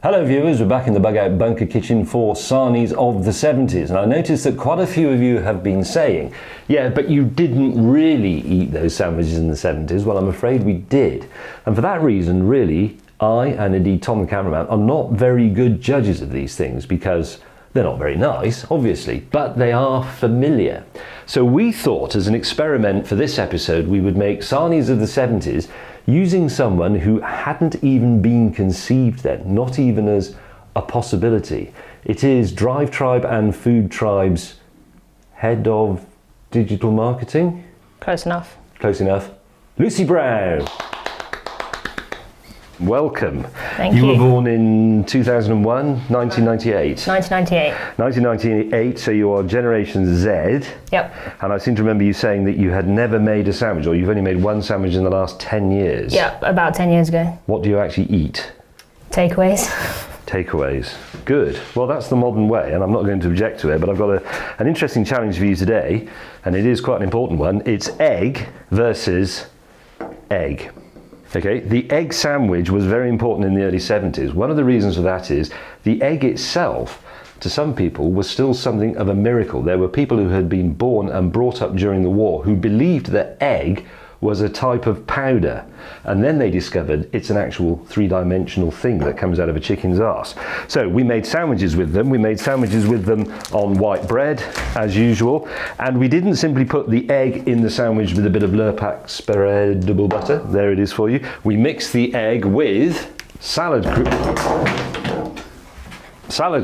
Hello viewers, we're back in the Bug Out Bunker kitchen for sarnies of the 70s, and I noticed that quite a few of you have been saying, yeah, but you didn't really eat those sandwiches in the 70s. Well, I'm afraid we did. And for that reason, really, I, and indeed Tom the cameraman, are not very good judges of these things because they're not very nice, obviously, but they are familiar. So we thought as an experiment for this episode, we would make sarnies of the 70s using someone who hadn't even been conceived then, not even as a possibility. It is Drive Tribe and Food Tribe's head of digital marketing? Close enough. Close enough. Lucy Brown. Welcome. Thank you. You were born in 2001, 1998. 1998. 1998, so you are Generation Z. Yep. And I seem to remember you saying that you had never made a sandwich, or you've only made one sandwich in the last 10 years. Yep, about 10 years ago. What do you actually eat? Takeaways. Takeaways. Good. Well, that's the modern way, and I'm not going to object to it, but I've got an interesting challenge for you today, and it is quite an important one. It's egg versus egg. Okay, the egg sandwich was very important in the early 70s. One of the reasons for that is the egg itself, to some people, was still something of a miracle. There were people who had been born and brought up during the war who believed that egg was a type of powder, and then they discovered it's an actual three-dimensional thing that comes out of a chicken's arse. So we made sandwiches with them. We made sandwiches with them on white bread, as usual, and we didn't simply put the egg in the sandwich with a bit of Lurpak spreadable butter. There it is for you. We mixed the egg with salad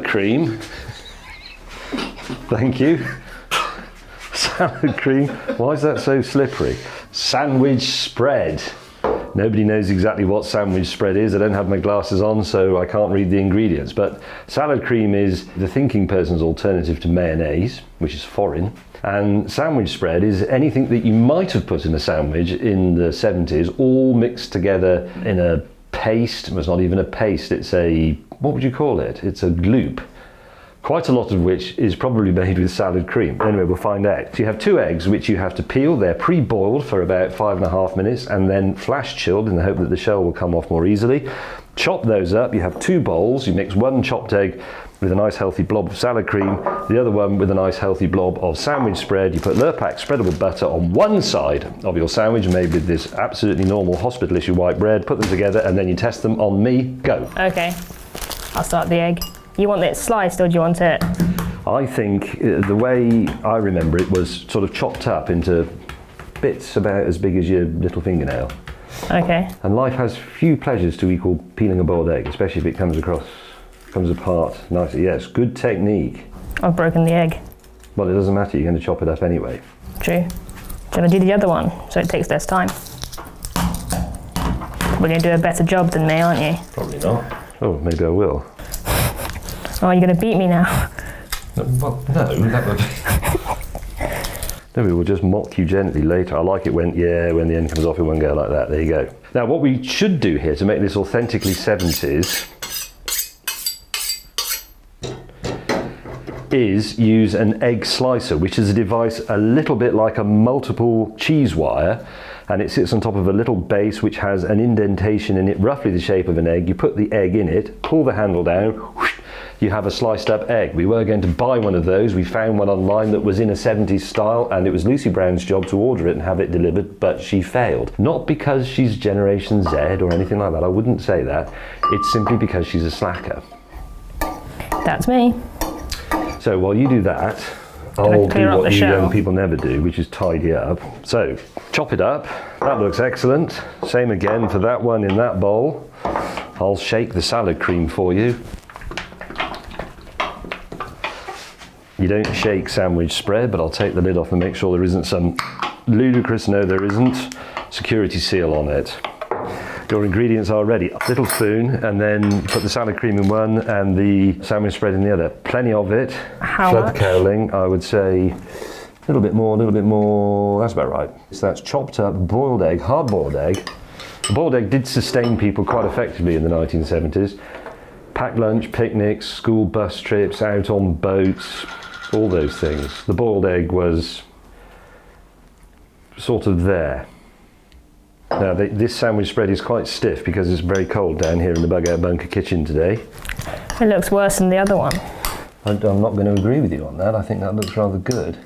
cream. Thank you. Salad cream. Why is that so slippery? Sandwich spread. Nobody knows exactly what sandwich spread is. I don't have my glasses on, so I can't read the ingredients. But salad cream is the thinking person's alternative to mayonnaise, which is foreign. And sandwich spread is anything that you might have put in a sandwich in the 70s, all mixed together in a paste. Well, it's not even a paste. It's a, what would you call it? It's a gloop. Quite a lot of which is probably made with salad cream. Anyway, we'll find out. So you have two eggs which you have to peel. They're pre-boiled for about 5.5 minutes and then flash chilled in the hope that the shell will come off more easily. Chop those up. You have two bowls. You mix one chopped egg with a nice healthy blob of salad cream, the other one with a nice healthy blob of sandwich spread. You put Lurpak spreadable butter on one side of your sandwich made with this absolutely normal hospital issue white bread. Put them together and then you test them on me. Go. Okay, I'll start the egg. You want it sliced or do you want it? I think the way I remember it was sort of chopped up into bits about as big as your little fingernail. Okay. And life has few pleasures to equal peeling a boiled egg, especially if it comes apart nicely. Yes, good technique. I've broken the egg. Well, it doesn't matter, you're going to chop it up anyway. True. Do you want to do the other one so it takes less time? We're going to do a better job than me, aren't you? Probably not. Oh, maybe I will. Oh, you're going to beat me now. Well, no, that would be... Maybe we'll just mock you gently later. I like it when the end comes off, it won't go like that. There you go. Now, what we should do here to make this authentically 70s is use an egg slicer, which is a device a little bit like a multiple cheese wire, and it sits on top of a little base which has an indentation in it, roughly the shape of an egg. You put the egg in it, pull the handle down, whoosh, you have a sliced up egg. We were going to buy one of those. We found one online that was in a 70s style, and it was Lucy Brown's job to order it and have it delivered, but she failed. Not because she's Generation Z or anything like that, I wouldn't say that. It's simply because she's a slacker. That's me. So while you do that, I'll do what you young shell? people never do, which is tidy up. So, chop it up. That looks excellent. Same again for that one in that bowl. I'll shake the salad cream for you. You don't shake sandwich spread, but I'll take the lid off and make sure there isn't some ludicrous, no there isn't, security seal on it. Your ingredients are ready. A little spoon, and then you put the salad cream in one and the sandwich spread in the other. Plenty of it. How Flood much? cowling, I would say a little bit more, that's about right. So that's chopped up boiled egg, hard boiled egg. The boiled egg did sustain people quite effectively in the 1970s. Packed lunch, picnics, school bus trips, out on boats, all those things. The boiled egg was sort of there. Now, this sandwich spread is quite stiff because it's very cold down here in the Bug Out Bunker kitchen today. It looks worse than the other one. I'm not going to agree with you on that. I think that looks rather good.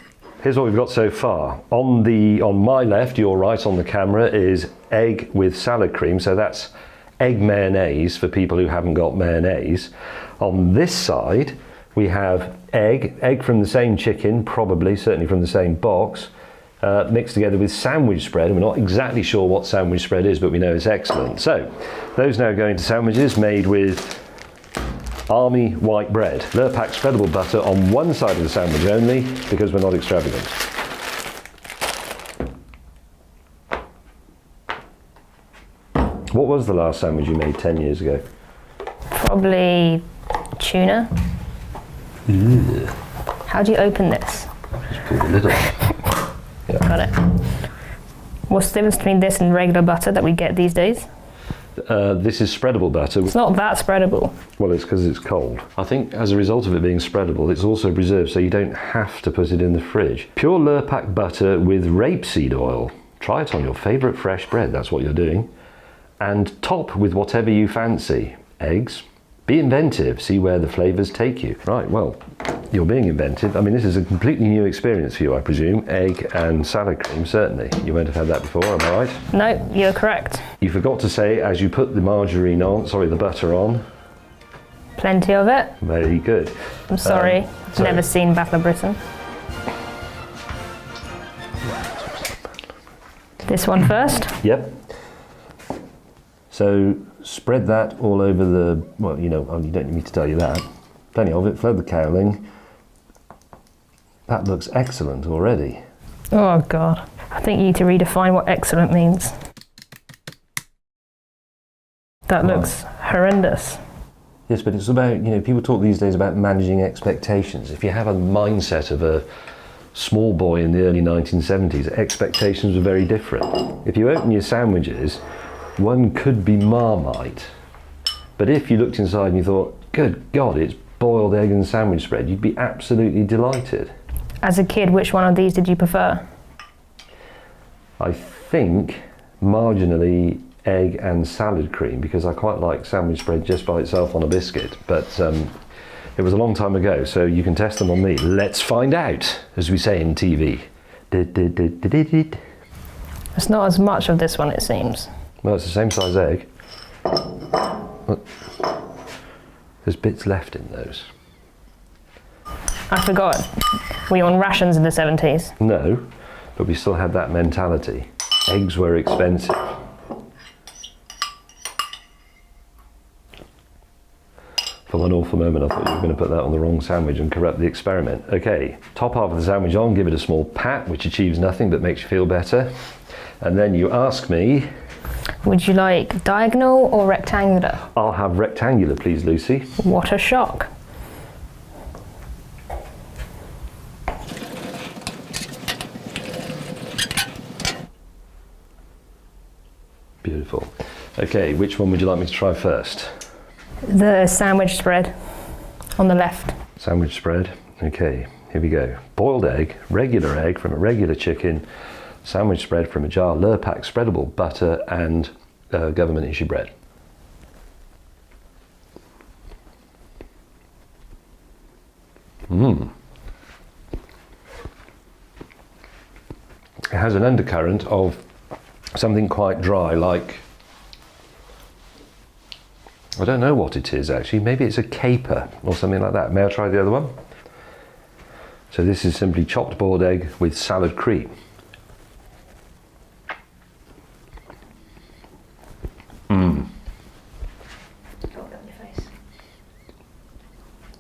Here's what we've got so far. On my left, your right on the camera, is egg with salad cream. So that's egg mayonnaise for people who haven't got mayonnaise. On this side, we have egg from the same chicken, probably, certainly from the same box, mixed together with sandwich spread. And we're not exactly sure what sandwich spread is, but we know it's excellent. So those now go into sandwiches made with Army white bread, Lurpak spreadable butter on one side of the sandwich only, because we're not extravagant. What was the last sandwich you made 10 years ago? Probably tuna. Ugh. How do you open this? Just pull the lid off. Yeah. Got it. What's the difference between this and regular butter that we get these days? This is spreadable butter. It's not that spreadable. Well, it's because it's cold. I think as a result of it being spreadable, it's also preserved so you don't have to put it in the fridge. Pure Lurpak butter with rapeseed oil. Try it on your favourite fresh bread, that's what you're doing. And top with whatever you fancy. Eggs. Be inventive, see where the flavours take you. Right, well, you're being inventive. I mean, this is a completely new experience for you, I presume. Egg and salad cream, certainly. You won't have had that before, am I right? No, you're correct. You forgot to say, as you put the margarine on, the butter on. Plenty of it. Very good. I'm sorry, I've never seen Battle of Britain. This one first. Yep. So spread that all over the, well, you know, you don't need me to tell you that. Plenty of it, flood the cowling. That looks excellent already. Oh God, I think you need to redefine what excellent means. That looks horrendous. Yes, but it's about, you know, people talk these days about managing expectations. If you have a mindset of a small boy in the early 1970s, expectations were very different. If you open your sandwiches, one could be Marmite. But if you looked inside and you thought, good God, it's boiled egg and sandwich spread, you'd be absolutely delighted. As a kid, which one of these did you prefer? I think marginally egg and salad cream, because I quite like sandwich spread just by itself on a biscuit. But it was a long time ago, so you can test them on me. Let's find out, as we say in TV. It's not as much of this one, it seems. Well, it's the same size egg. Look. There's bits left in those. I forgot. Were you on rations in the 70s? No, but we still had that mentality. Eggs were expensive. For one awful moment, I thought you were going to put that on the wrong sandwich and corrupt the experiment. Okay, top half of the sandwich on, give it a small pat, which achieves nothing but makes you feel better. And then you ask me, would you like diagonal or rectangular? I'll have rectangular, please, Lucy. What a shock. Beautiful. Okay, which one would you like me to try first? The sandwich spread on the left. Sandwich spread. Okay, here we go. Boiled egg, regular egg from a regular chicken, sandwich spread from a jar, Lurpak spreadable butter, and government issue bread. It has an undercurrent of something quite dry, like, I don't know what it is actually, maybe it's a caper or something like that. May I try the other one? So this is simply chopped boiled egg with salad cream.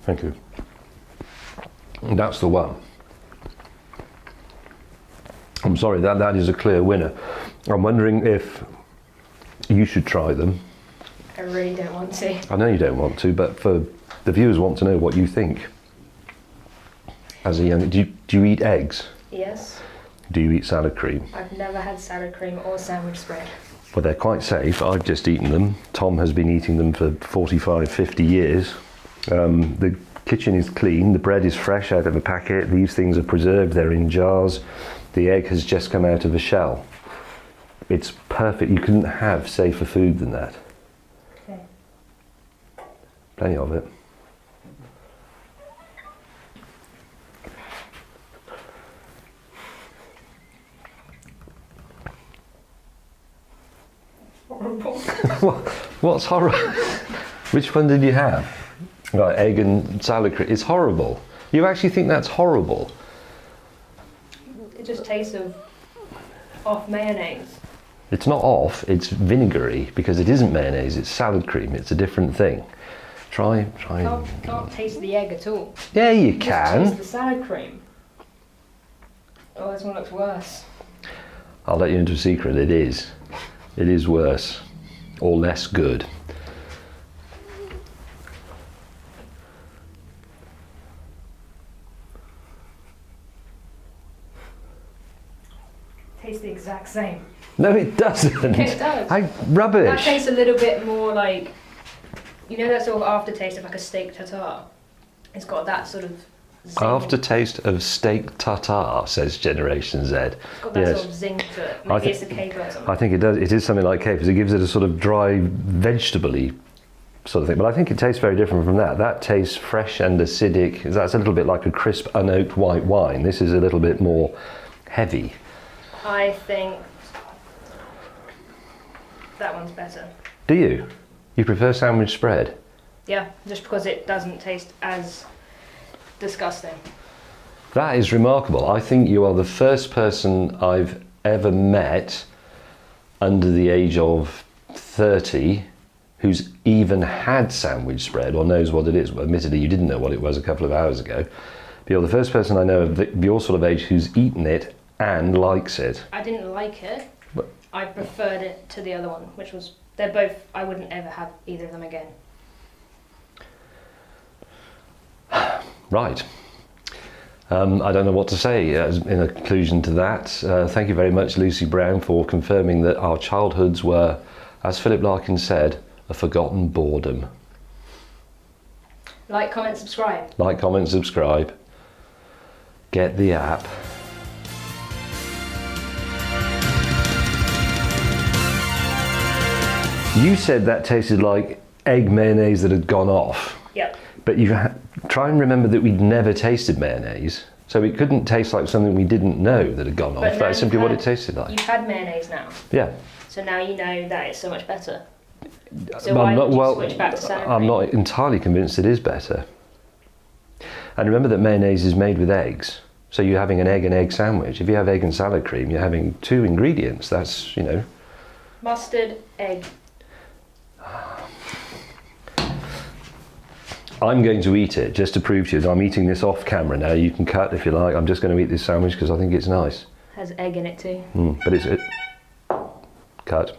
Thank you. That's the one. I'm sorry, that is a clear winner. I'm wondering if you should try them. I really don't want to. I know you don't want to, but for the viewers want to know what you think. As a young, do you eat eggs? Yes. Do you eat salad cream? I've never had salad cream or sandwich spread. Well, they're quite safe. I've just eaten them. Tom has been eating them for 45, 50 years. The kitchen is clean. The bread is fresh out of a packet. These things are preserved. They're in jars. The egg has just come out of a shell. It's perfect. You couldn't have safer food than that. Okay. Plenty of it. What's horrible? Which one did you have? Right, egg and salad cream. It's horrible. You actually think that's horrible? It just tastes of off mayonnaise. It's not off, it's vinegary because it isn't mayonnaise, it's salad cream, it's a different thing. Try. Can't taste the egg at all. Yeah, you Just can. taste the salad cream. Oh, this one looks worse. I'll let you into a secret, it is. It is worse or less good. Tastes the exact same. No, it doesn't. It does. How That rubbish. tastes a little bit more like, you know, that sort of aftertaste of like a steak tartare. It's got that sort of zing. Aftertaste of steak tartare, says Generation Z. It's got that Yes. sort of zing to it. I Maybe thi- it's a caper or something. I think it does. It is something like capers. It gives it a sort of dry, vegetable-y sort of thing. But I think it tastes very different from that. That tastes fresh and acidic. That's a little bit like a crisp, unoaked white wine. This is a little bit more heavy. I think that one's better. Do you? You prefer sandwich spread? Yeah, just because it doesn't taste as disgusting. That is remarkable. I think you are the first person I've ever met under the age of 30 who's even had sandwich spread or knows what it is. Well, admittedly, you didn't know what it was a couple of hours ago. But you're the first person I know of your sort of age who's eaten it and likes it. I didn't like it. But- I preferred it to the other one, which was, they're both, I wouldn't ever have either of them again. Right. I don't know what to say as in a conclusion to that. Thank you very much, Lucy Brown, for confirming that our childhoods were, as Philip Larkin said, a forgotten boredom. Like, comment, subscribe. Like, comment, subscribe. Get the app. You said that tasted like egg mayonnaise that had gone off. Yep. But try and remember that we'd never tasted mayonnaise, so it couldn't taste like something we didn't know that had gone But off. now That's simply you've what had- it tasted like. You've had mayonnaise now, Yeah. so now you know that it's so much better. So Well, why I'm not, would you well, switch back to salad I'm cream? not entirely convinced it is better. And remember that mayonnaise is made with eggs, so you're having an egg sandwich. If you have egg and salad cream, you're having two ingredients. That's, you know. Mustard, egg. I'm going to eat it just to prove to you that I'm eating this off camera now. You can cut if you like. I'm just going to eat this sandwich because I think it's nice. Has egg in it too. But it's cut.